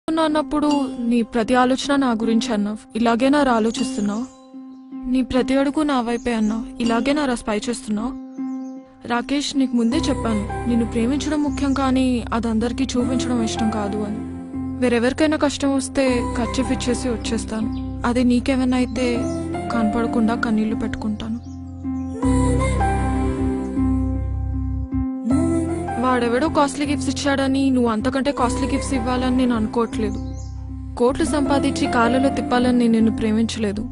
అన్నప్పుడు నీ ప్రతి ఆలోచన నా గురించి అన్నావు. ఇలాగే నా ఆలోచిస్తున్నావు. నీ ప్రతి అడుగు నా వైపే అన్నావు. ఇలాగే నా స్పై చేస్తున్నావు. రాకేష్, నీకు ముందే చెప్పాను, నిన్ను ప్రేమించడం ముఖ్యం, కానీ అది అందరికీ చూపించడం ఇష్టం కాదు అని. వేరెవరికైనా కష్టం వస్తే ఖర్చు ఇచ్చేసి వచ్చేస్తాను. అదే నీకేమైనా అయితే కనపడకుండా కన్నీళ్లు పెట్టుకుంటాను. వాడెవడో కాస్ట్లీ గిఫ్ట్స్ ఇచ్చాడని నువ్వు అంతకంటే కాస్ట్లీ గిఫ్ట్స్ ఇవ్వాలని నేను అనుకోవట్లేదు. కోట్లు సంపాదించి కాళ్ళలో తిప్పాలని నేను నిన్ను ప్రేమించలేదు.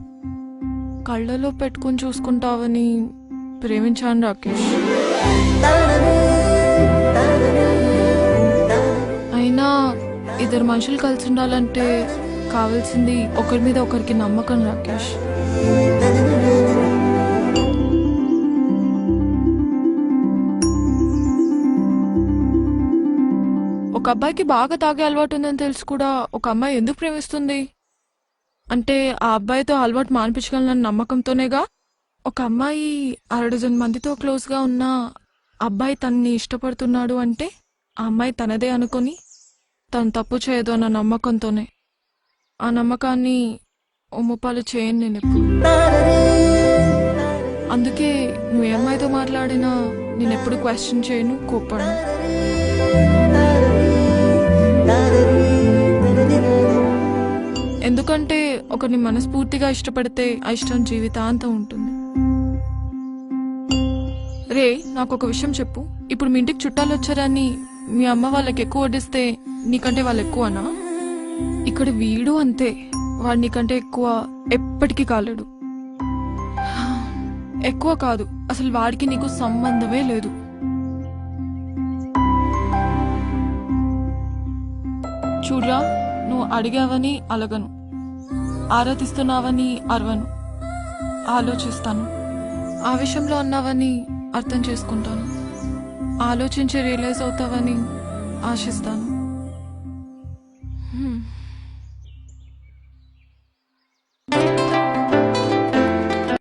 కళ్ళలో పెట్టుకుని చూసుకుంటావని ప్రేమించాను రాకేష్. అయినా ఇద్దరు మనుషులు కలిసి ఉండాలంటే కావాల్సింది ఒకరి మీద ఒకరికి నమ్మకం రాకేష్. ఒక అబ్బాయికి బాగా తాగే అలవాటు ఉందని తెలుసు కూడా ఒక అమ్మాయి ఎందుకు ప్రేమిస్తుంది అంటే ఆ అబ్బాయితో అలవాటు మానిపించగలనన్న నమ్మకంతోనేగా. ఒక అమ్మాయి 6 మందితో క్లోజ్ గా ఉన్న అబ్బాయి తనని ఇష్టపడుతున్నాడు అంటే ఆ అమ్మాయి తనదే అనుకుని తను తప్పు చేయదు అన్న నమ్మకంతోనే. ఆ నమ్మకాన్ని ఒమ్ముపాలు చేయను నేను ఎప్పుడు. అందుకే నువ్వు ఏ అమ్మాయితో మాట్లాడినా నేను ఎప్పుడు క్వశ్చన్ చేయను, కోప్పడను. ఎందుకంటే ఒకరిని మనస్ఫూర్తిగా ఇష్టపడితే ఆ ఇష్టం జీవితాంతం ఉంటుంది. రే, నాకు ఒక విషయం చెప్పు. ఇప్పుడు మీ ఇంటికి చుట్టాలు వచ్చారని మీ అమ్మ వాళ్ళకి ఎక్కువ వడ్డిస్తే నీకంటే వాళ్ళు ఎక్కువనా? ఇక్కడ వీడు అంతే, వాడు నీకంటే ఎక్కువ ఎప్పటికీ కాలేడు. ఎక్కువ కాదు, అసలు వాడికి నీకు సంబంధమే లేదు. చూడ్రా, నువ్వు అడిగావని అలగను, ఆరాధిస్తున్నావని అరవను, ఆలోచిస్తాను. ఆవేశంలో అన్నావని అర్థం చేసుకుంటాను, ఆలోచించి రియలైజ్ అవుతావని ఆశిస్తాను.